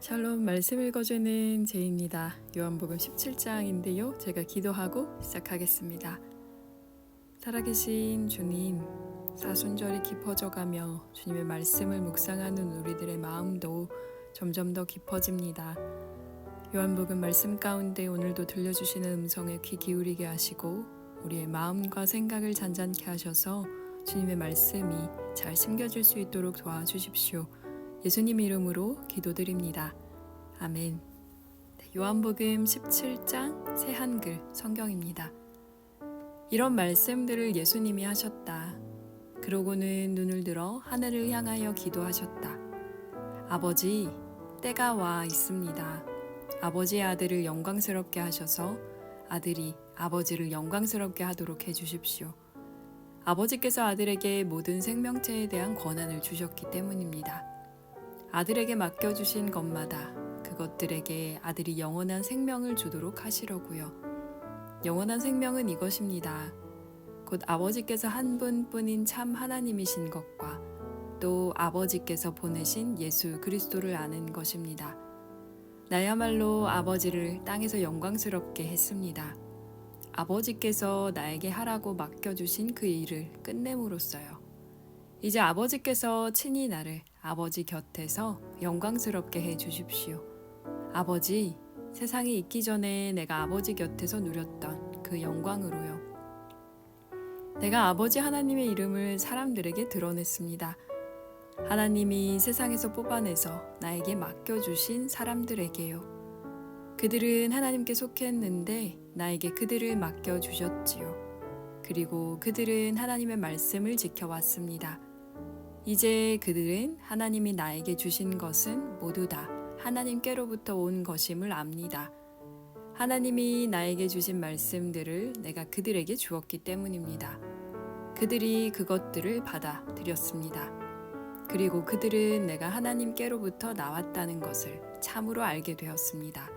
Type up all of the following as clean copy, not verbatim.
샬롬 말씀 읽어주는 제이입니다. 요한복음 17장인데요. 제가 기도하고 시작하겠습니다. 살아계신 주님, 사순절이 깊어져가며 주님의 말씀을 묵상하는 우리들의 마음도 점점 더 깊어집니다. 요한복음 말씀 가운데 오늘도 들려주시는 음성에 귀 기울이게 하시고 우리의 마음과 생각을 잔잔케 하셔서 주님의 말씀이 잘 심겨질 수 있도록 도와주십시오. 예수님 이름으로 기도드립니다. 아멘. 요한복음 17장 새 한글 성경입니다. 이런 말씀들을 예수님이 하셨다. 그러고는 눈을 들어 하늘을 향하여 기도하셨다. 아버지, 때가 와 있습니다. 아버지의 아들을 영광스럽게 하셔서 아들이 아버지를 영광스럽게 하도록 해주십시오. 아버지께서 아들에게 모든 생명체에 대한 권한을 주셨기 때문입니다. 아들에게 맡겨주신 것마다 그것들에게 아들이 영원한 생명을 주도록 하시려고요. 영원한 생명은 이것입니다. 곧 아버지께서 한 분뿐인 참 하나님이신 것과 또 아버지께서 보내신 예수 그리스도를 아는 것입니다. 나야말로 아버지를 땅에서 영광스럽게 했습니다. 아버지께서 나에게 하라고 맡겨주신 그 일을 끝냄으로써요. 이제 아버지께서 친히 나를 아버지 곁에서 영광스럽게 해 주십시오. 아버지, 세상이 있기 전에 내가 아버지 곁에서 누렸던 그 영광으로요. 내가 아버지 하나님의 이름을 사람들에게 드러냈습니다. 하나님이 세상에서 뽑아내서 나에게 맡겨주신 사람들에게요. 그들은 하나님께 속했는데 나에게 그들을 맡겨주셨지요. 그리고 그들은 하나님의 말씀을 지켜왔습니다. 이제 그들은 하나님이 나에게 주신 것은 모두 다 하나님께로부터 온 것임을 압니다. 하나님이 나에게 주신 말씀들을 내가 그들에게 주었기 때문입니다. 그들이 그것들을 받아들였습니다. 그리고 그들은 내가 하나님께로부터 나왔다는 것을 참으로 알게 되었습니다.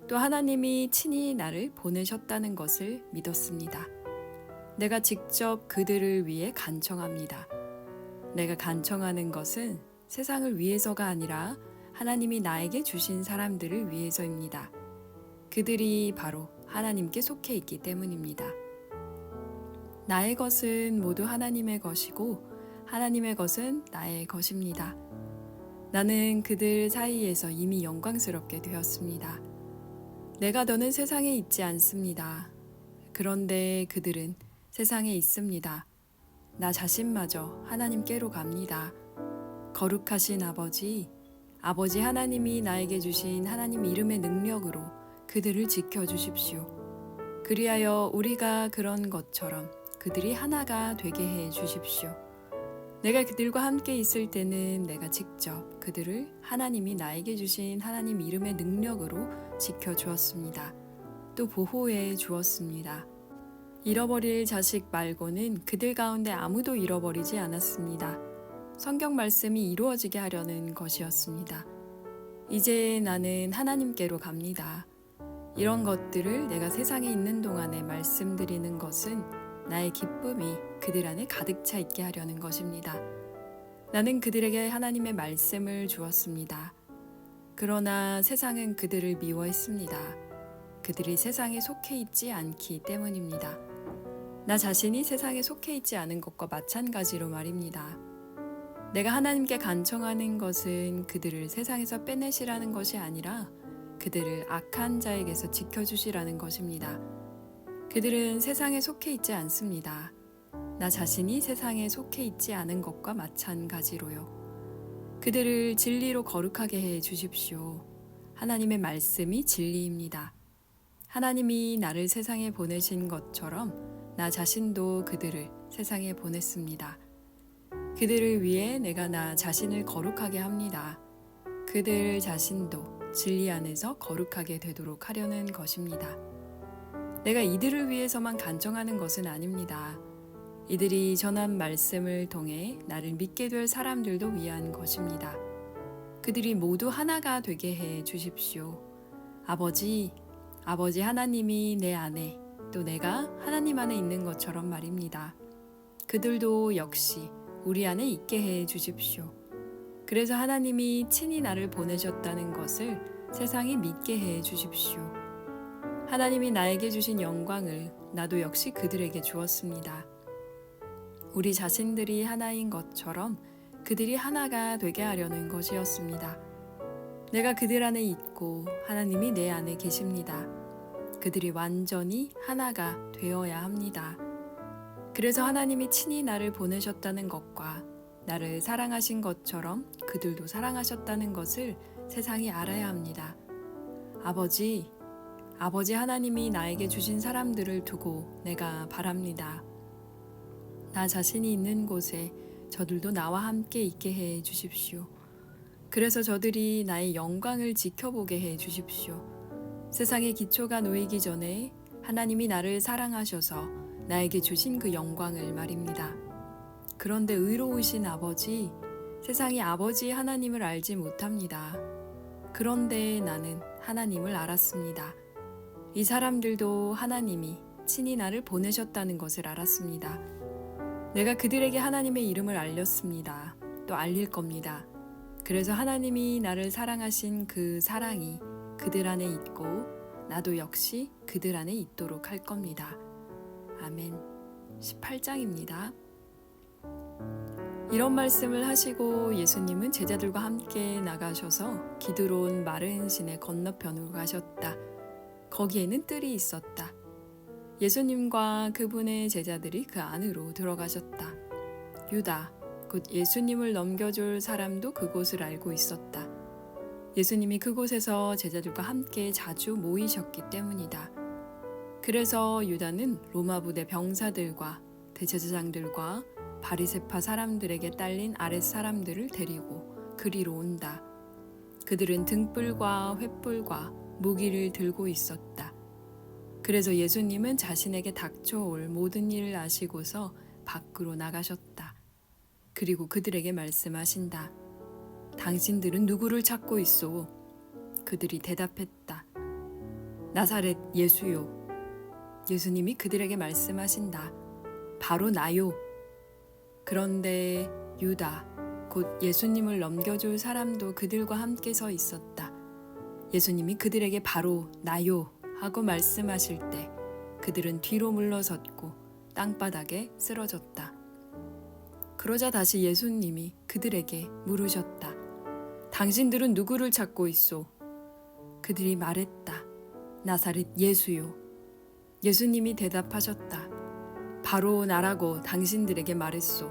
또 하나님이 친히 나를 보내셨다는 것을 믿었습니다. 내가 직접 그들을 위해 간청합니다. 내가 간청하는 것은 세상을 위해서가 아니라 하나님이 나에게 주신 사람들을 위해서입니다. 그들이 바로 하나님께 속해 있기 때문입니다. 나의 것은 모두 하나님의 것이고 하나님의 것은 나의 것입니다. 나는 그들 사이에서 이미 영광스럽게 되었습니다. 내가 더는 세상에 있지 않습니다. 그런데 그들은 세상에 있습니다. 나 자신마저 하나님께로 갑니다. 거룩하신 아버지, 아버지 하나님이 나에게 주신 하나님 이름의 능력으로 그들을 지켜주십시오. 그리하여 우리가 그런 것처럼 그들이 하나가 되게 해 주십시오. 내가 그들과 함께 있을 때는 내가 직접 그들을 하나님이 나에게 주신 하나님 이름의 능력으로 지켜주었습니다. 또 보호해 주었습니다. 잃어버릴 자식 말고는 그들 가운데 아무도 잃어버리지 않았습니다. 성경 말씀이 이루어지게 하려는 것이었습니다. 이제 나는 하나님께로 갑니다. 이런 것들을 내가 세상에 있는 동안에 말씀드리는 것은 나의 기쁨이 그들 안에 가득 차 있게 하려는 것입니다. 나는 그들에게 하나님의 말씀을 주었습니다. 그러나 세상은 그들을 미워했습니다. 그들이 세상에 속해 있지 않기 때문입니다. 나 자신이 세상에 속해 있지 않은 것과 마찬가지로 말입니다. 내가 하나님께 간청하는 것은 그들을 세상에서 빼내시라는 것이 아니라 그들을 악한 자에게서 지켜주시라는 것입니다. 그들은 세상에 속해 있지 않습니다. 나 자신이 세상에 속해 있지 않은 것과 마찬가지로요. 그들을 진리로 거룩하게 해 주십시오. 하나님의 말씀이 진리입니다. 하나님이 나를 세상에 보내신 것처럼 나 자신도 그들을 세상에 보냈습니다. 그들을 위해 내가 나 자신을 거룩하게 합니다. 그들 자신도 진리 안에서 거룩하게 되도록 하려는 것입니다. 내가 이들을 위해서만 간청하는 것은 아닙니다. 이들이 전한 말씀을 통해 나를 믿게 될 사람들도 위한 것입니다. 그들이 모두 하나가 되게 해 주십시오. 아버지 하나님이 내 안에 또 내가 하나님 안에 있는 것처럼 말입니다. 그들도 역시 우리 안에 있게 해 주십시오. 그래서 하나님이 친히 나를 보내셨다는 것을 세상이 믿게 해 주십시오. 하나님이 나에게 주신 영광을 나도 역시 그들에게 주었습니다. 우리 자신들이 하나인 것처럼 그들이 하나가 되게 하려는 것이었습니다. 내가 그들 안에 있고 하나님이 내 안에 계십니다. 그들이 완전히 하나가 되어야 합니다. 그래서 하나님이 친히 나를 보내셨다는 것과 나를 사랑하신 것처럼 그들도 사랑하셨다는 것을 세상이 알아야 합니다. 아버지 하나님이 나에게 주신 사람들을 두고 내가 바랍니다. 나 자신이 있는 곳에 저들도 나와 함께 있게 해 주십시오. 그래서 저들이 나의 영광을 지켜보게 해 주십시오. 세상의 기초가 놓이기 전에 하나님이 나를 사랑하셔서 나에게 주신 그 영광을 말입니다. 그런데 의로우신 아버지, 세상이 아버지 하나님을 알지 못합니다. 그런데 나는 하나님을 알았습니다. 이 사람들도 하나님이 친히 나를 보내셨다는 것을 알았습니다. 내가 그들에게 하나님의 이름을 알렸습니다. 또 알릴 겁니다. 그래서 하나님이 나를 사랑하신 그 사랑이 그들 안에 있고 나도 역시 그들 안에 있도록 할 겁니다. 아멘. 18장입니다. 이런 말씀을 하시고 예수님은 제자들과 함께 나가셔서 기드론 마른 시내 건너편으로 가셨다. 거기에는 뜰이 있었다. 예수님과 그분의 제자들이 그 안으로 들어가셨다. 유다, 곧 예수님을 넘겨줄 사람도 그곳을 알고 있었다. 예수님이 그곳에서 제자들과 함께 자주 모이셨기 때문이다. 그래서 유다는 로마 부대 병사들과 대제사장들과 바리새파 사람들에게 딸린 아랫 사람들을 데리고 그리로 온다. 그들은 등불과 횃불과 무기를 들고 있었다. 그래서 예수님은 자신에게 닥쳐올 모든 일을 아시고서 밖으로 나가셨다. 그리고 그들에게 말씀하신다. 당신들은 누구를 찾고 있소? 그들이 대답했다. 나사렛 예수요. 예수님이 그들에게 말씀하신다. 바로 나요. 그런데 유다, 곧 예수님을 넘겨줄 사람도 그들과 함께 서 있었다. 예수님이 그들에게 바로 나요 하고 말씀하실 때 그들은 뒤로 물러섰고 땅바닥에 쓰러졌다. 그러자 다시 예수님이 그들에게 물으셨다. 당신들은 누구를 찾고 있소? 그들이 말했다. 나사렛 예수요. 예수님이 대답하셨다. 바로 나라고 당신들에게 말했소.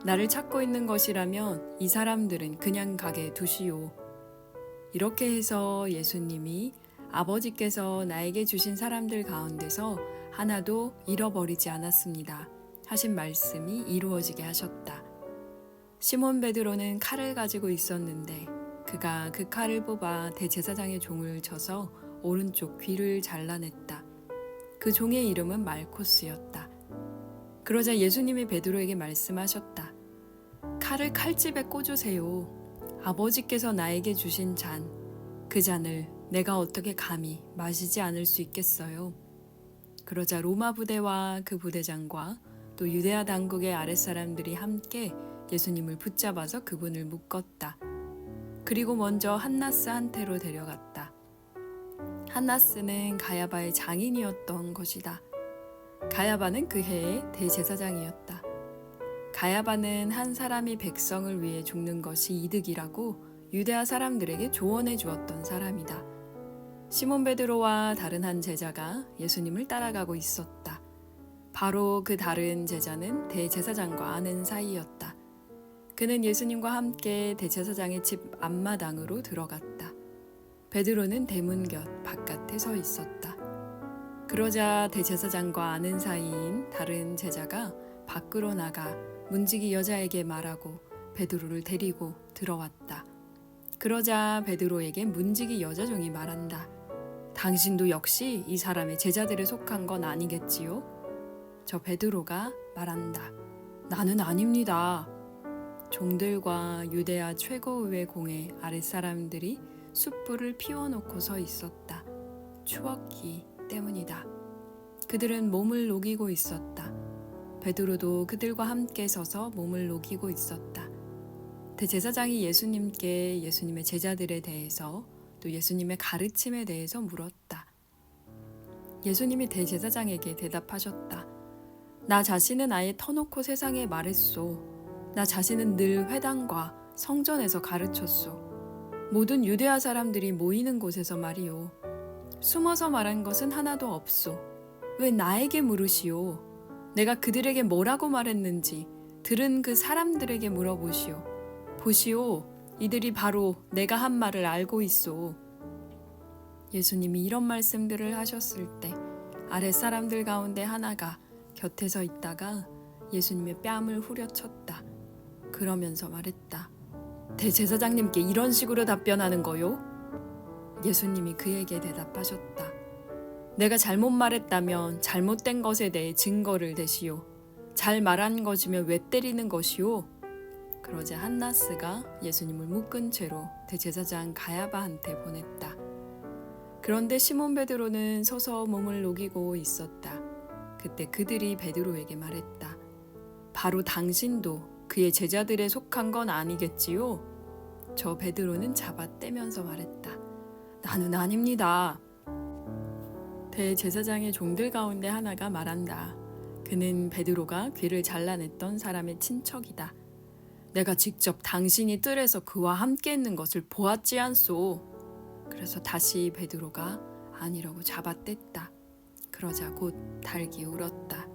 나를 찾고 있는 것이라면 이 사람들은 그냥 가게 두시오. 이렇게 해서 예수님이 아버지께서 나에게 주신 사람들 가운데서 하나도 잃어버리지 않았습니다. 하신 말씀이 이루어지게 하셨다. 시몬 베드로는 칼을 가지고 있었는데 그가 그 칼을 뽑아 대제사장의 종을 쳐서 오른쪽 귀를 잘라냈다. 그 종의 이름은 말코스였다. 그러자 예수님이 베드로에게 말씀하셨다. 칼을 칼집에 꽂으세요. 아버지께서 나에게 주신 잔, 그 잔을 내가 어떻게 감히 마시지 않을 수 있겠어요? 그러자 로마 부대와 그 부대장과 또 유대아 당국의 아랫사람들이 함께 예수님을 붙잡아서 그분을 묶었다. 그리고 먼저 한나스 한테로 데려갔다. 한나스는 가야바의 장인이었던 것이다. 가야바는 그 해의 대제사장이었다. 가야바는 한 사람이 백성을 위해 죽는 것이 이득이라고 유대아 사람들에게 조언해 주었던 사람이다. 시몬 베드로와 다른 한 제자가 예수님을 따라가고 있었다. 바로 그 다른 제자는 대제사장과 아는 사이였다. 그는 예수님과 함께 대제사장의 집 앞마당으로 들어갔다. 베드로는 대문 곁 바깥에 서 있었다. 그러자 대제사장과 아는 사이인 다른 제자가 밖으로 나가 문지기 여자에게 말하고 베드로를 데리고 들어왔다. 그러자 베드로에게 문지기 여자 종이 말한다. 당신도 역시 이 사람의 제자들에 속한 건 아니겠지요? 저 베드로가 말한다. 나는 아닙니다. 종들과 유대아 최고의회 공회 아랫사람들이 숯불을 피워놓고 서 있었다. 추웠기 때문이다. 그들은 몸을 녹이고 있었다. 베드로도 그들과 함께 서서 몸을 녹이고 있었다. 대제사장이 예수님께 예수님의 제자들에 대해서 또 예수님의 가르침에 대해서 물었다. 예수님이 대제사장에게 대답하셨다. 나 자신은 아예 터놓고 세상에 말했소. 나 자신은 늘 회당과 성전에서 가르쳤소. 모든 유대아 사람들이 모이는 곳에서 말이오. 숨어서 말한 것은 하나도 없소. 왜 나에게 물으시오? 내가 그들에게 뭐라고 말했는지 들은 그 사람들에게 물어보시오. 보시오, 이들이 바로 내가 한 말을 알고 있소. 예수님이 이런 말씀들을 하셨을 때 아랫사람들 가운데 하나가 곁에 서 있다가 예수님의 뺨을 후려쳤다. 그러면서 말했다. 대제사장님께 이런 식으로 답변하는 거요? 예수님이 그에게 대답하셨다. 내가 잘못 말했다면 잘못된 것에 대해 증거를 대시오. 잘 말한 것이면 왜 때리는 것이오? 그러자 한나스가 예수님을 묶은 채로 대제사장 가야바한테 보냈다. 그런데 시몬 베드로는 서서 몸을 녹이고 있었다. 그때 그들이 베드로에게 말했다. 바로 당신도 그의 제자들에 속한 건 아니겠지요? 저 베드로는 잡아떼면서 말했다. 나는 아닙니다. 대제사장의 종들 가운데 하나가 말한다. 그는 베드로가 귀를 잘라냈던 사람의 친척이다. 내가 직접 당신이 뜰에서 그와 함께 있는 것을 보았지 않소. 그래서 다시 베드로가 아니라고 잡아뗐다. 그러자 곧 달기 울었다.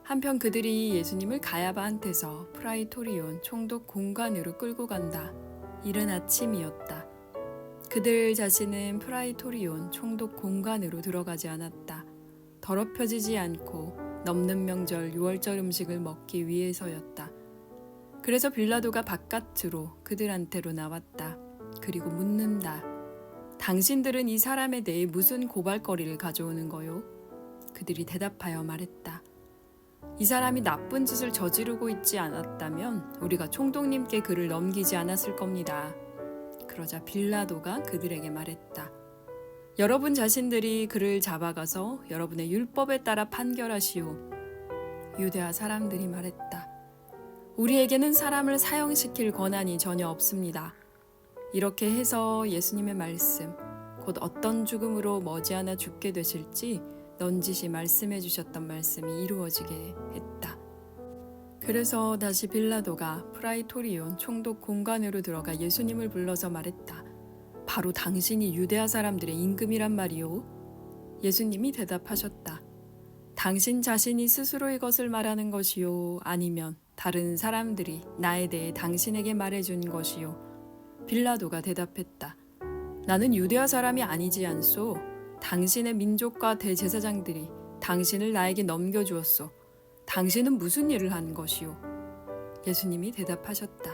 한편 그들이 예수님을 가야바한테서 프라이토리온 총독 공관으로 끌고 간다. 이른 아침이었다. 그들 자신은 프라이토리온 총독 공관으로 들어가지 않았다. 더럽혀지지 않고 넘는 명절 6월절 음식을 먹기 위해서였다. 그래서 빌라도가 바깥으로 그들한테로 나왔다. 그리고 묻는다. 당신들은 이 사람에 대해 무슨 고발거리를 가져오는 거요? 그들이 대답하여 말했다. 이 사람이 나쁜 짓을 저지르고 있지 않았다면 우리가 총독님께 그를 넘기지 않았을 겁니다. 그러자 빌라도가 그들에게 말했다. 여러분 자신들이 그를 잡아가서 여러분의 율법에 따라 판결하시오. 유대아 사람들이 말했다. 우리에게는 사람을 사형시킬 권한이 전혀 없습니다. 이렇게 해서 예수님의 말씀, 곧 어떤 죽음으로 머지않아 죽게 되실지 넌지시 말씀해 주셨던 말씀이 이루어지게 했다. 그래서 다시 빌라도가 프라이토리온 총독 공관으로 들어가 예수님을 불러서 말했다. 바로 당신이 유대아 사람들의 임금이란 말이오? 예수님이 대답하셨다. 당신 자신이 스스로 이것을 말하는 것이요? 아니면 다른 사람들이 나에 대해 당신에게 말해준 것이요? 빌라도가 대답했다. 나는 유대아 사람이 아니지 않소. 당신의 민족과 대제사장들이 당신을 나에게 넘겨주었소. 당신은 무슨 일을 한 것이오? 예수님이 대답하셨다.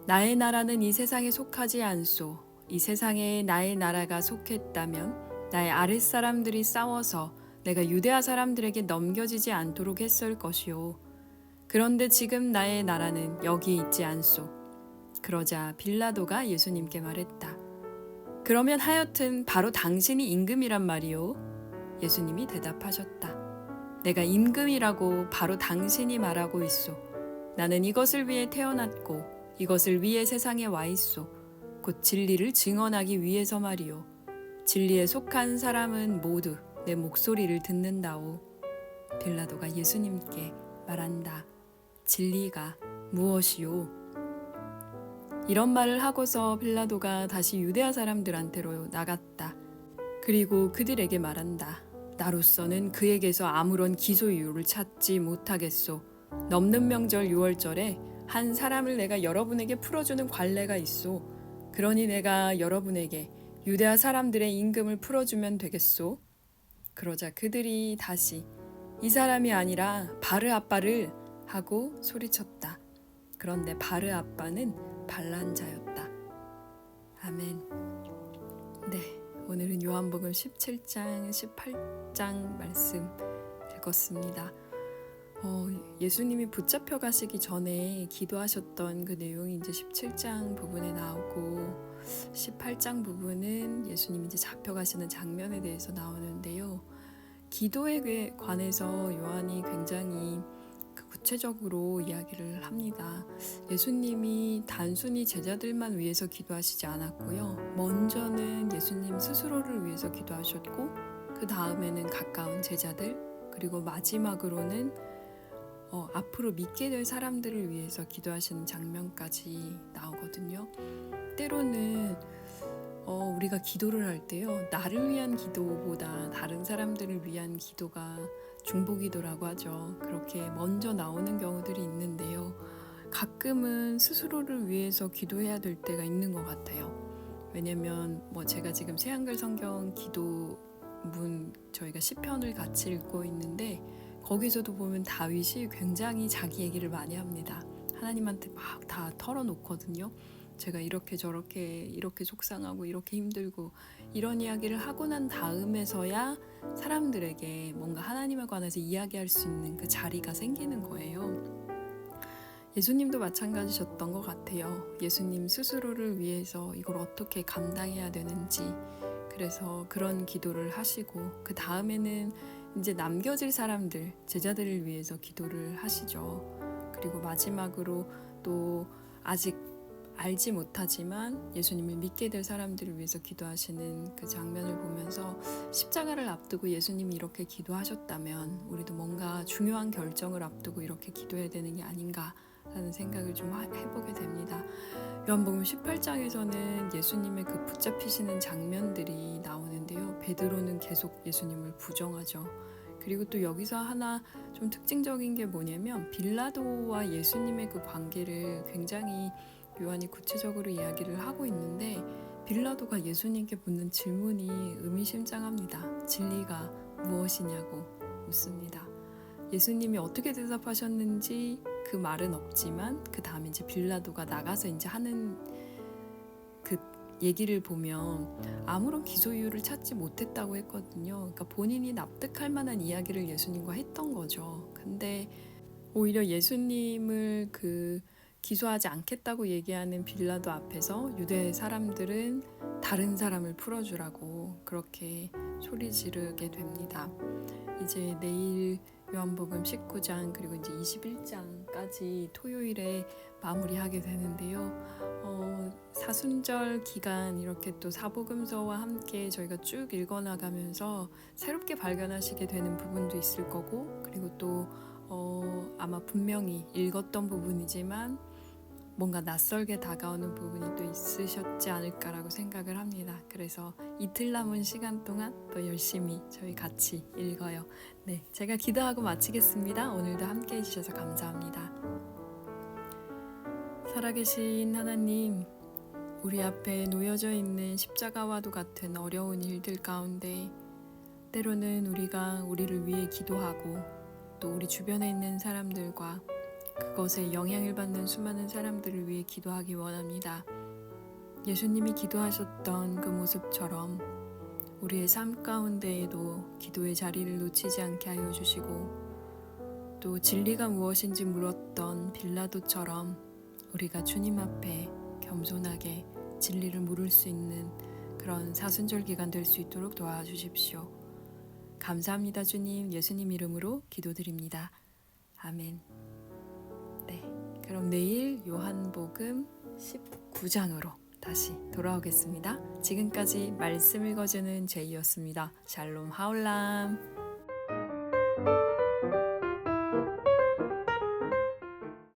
나의 나라는 이 세상에 속하지 않소. 이 세상에 나의 나라가 속했다면 나의 아랫사람들이 싸워서 내가 유대아 사람들에게 넘겨지지 않도록 했을 것이오. 그런데 지금 나의 나라는 여기에 있지 않소. 그러자 빌라도가 예수님께 말했다. 그러면 하여튼 바로 당신이 임금이란 말이오? 예수님이 대답하셨다. 내가 임금이라고 바로 당신이 말하고 있소. 나는 이것을 위해 태어났고 이것을 위해 세상에 와 있소. 곧 진리를 증언하기 위해서 말이오. 진리에 속한 사람은 모두 내 목소리를 듣는다오. 빌라도가 예수님께 말한다. 진리가 무엇이오? 이런 말을 하고서 빌라도가 다시 유대아 사람들한테로 나갔다. 그리고 그들에게 말한다. 나로서는 그에게서 아무런 기소 이유를 찾지 못하겠소. 넘는 명절 6월절에 한 사람을 내가 여러분에게 풀어주는 관례가 있소. 그러니 내가 여러분에게 유대아 사람들의 임금을 풀어주면 되겠소. 그러자 그들이 다시 이 사람이 아니라 바르아빠를 하고 소리쳤다. 그런데 바르아빠는 반란자였다. 아멘. 네, 오늘은 요한복음 17장, 18장 말씀 읽었습니다. 예수님이 붙잡혀 가시기 전에 기도하셨던 그 내용이 이제 17장 부분에 나오고 18장 부분은 예수님이 이제 잡혀가시는 장면에 대해서 나오는데요. 기도에 관해서 요한이 굉장히 구체적으로 이야기를 합니다. 예수님이 단순히 제자들만 위해서 기도하시지 않았고요. 먼저는 예수님 스스로를 위해서 기도하셨고, 그 다음에는 가까운 제자들, 그리고 마지막으로는 앞으로 믿게 될 사람들을 위해서 기도하시는 장면까지 나오거든요. 때로는 우리가 기도를 할 때요, 나를 위한 기도보다 다른 사람들을 위한 기도가 중보기도라고 하죠. 그렇게 먼저 나오는 경우들이 있는데요. 가끔은 스스로를 위해서 기도해야 될 때가 있는 것 같아요. 왜냐면 제가 지금 새한글 성경 기도문 저희가 시편을 같이 읽고 있는데, 거기서도 보면 다윗이 굉장히 자기 얘기를 많이 합니다. 하나님한테 막 다 털어놓거든요. 제가 이렇게 저렇게 이렇게 속상하고 이렇게 힘들고 이런 이야기를 하고 난 다음에서야 사람들에게 뭔가 하나님에 관해서 이야기할 수 있는 그 자리가 생기는 거예요. 예수님도 마찬가지셨던 것 같아요. 예수님 스스로를 위해서 이걸 어떻게 감당해야 되는지, 그래서 그런 기도를 하시고, 그 다음에는 이제 남겨질 사람들, 제자들을 위해서 기도를 하시죠. 그리고 마지막으로 또 아직 알지 못하지만 예수님을 믿게 될 사람들을 위해서 기도하시는 그 장면을 보면서, 십자가를 앞두고 예수님이 이렇게 기도하셨다면 우리도 뭔가 중요한 결정을 앞두고 이렇게 기도해야 되는 게 아닌가라는 생각을 좀 해보게 됩니다. 요한복음 18장에서는 예수님의 그 붙잡히시는 장면들이 나오는데요. 베드로는 계속 예수님을 부정하죠. 그리고 또 여기서 하나 좀 특징적인 게 뭐냐면, 빌라도와 예수님의 그 관계를 굉장히 요한이 구체적으로 이야기를 하고 있는데, 빌라도가 예수님께 묻는 질문이 의미심장합니다. 진리가 무엇이냐고 묻습니다. 예수님이 어떻게 대답하셨는지 그 말은 없지만, 그 다음에 이제 빌라도가 나가서 이제 하는 그 얘기를 보면 아무런 기소 이유를 찾지 못했다고 했거든요. 그러니까 본인이 납득할 만한 이야기를 예수님과 했던 거죠. 근데 오히려 예수님을 기소하지 않겠다고 얘기하는 빌라도 앞에서 유대 사람들은 다른 사람을 풀어주라고 그렇게 소리 지르게 됩니다. 이제 내일 요한복음 19장 그리고 이제 21장까지 토요일에 마무리하게 되는데요. 사순절 기간 이렇게 또 사복음서와 함께 저희가 쭉 읽어나가면서 새롭게 발견하시게 되는 부분도 있을 거고, 그리고 또 아마 분명히 읽었던 부분이지만 뭔가 낯설게 다가오는 부분이 또 있으셨지 않을까라고 생각을 합니다. 그래서 이틀 남은 시간 동안 또 열심히 저희 같이 읽어요. 네, 제가 기도하고 마치겠습니다. 오늘도 함께 해주셔서 감사합니다. 살아계신 하나님, 우리 앞에 놓여져 있는 십자가와도 같은 어려운 일들 가운데 때로는 우리가 우리를 위해 기도하고, 또 우리 주변에 있는 사람들과 그것에 영향을 받는 수많은 사람들을 위해 기도하기 원합니다. 예수님이 기도하셨던 그 모습처럼 우리의 삶 가운데에도 기도의 자리를 놓치지 않게 하여 주시고, 또 진리가 무엇인지 물었던 빌라도처럼 우리가 주님 앞에 겸손하게 진리를 물을 수 있는 그런 사순절 기간 될 수 있도록 도와주십시오. 감사합니다. 주님, 예수님 이름으로 기도드립니다. 아멘. 네, 그럼 내일 요한복음 19장으로 다시 돌아오겠습니다. 지금까지 말씀 읽어주는 제이였습니다. 샬롬 하울람.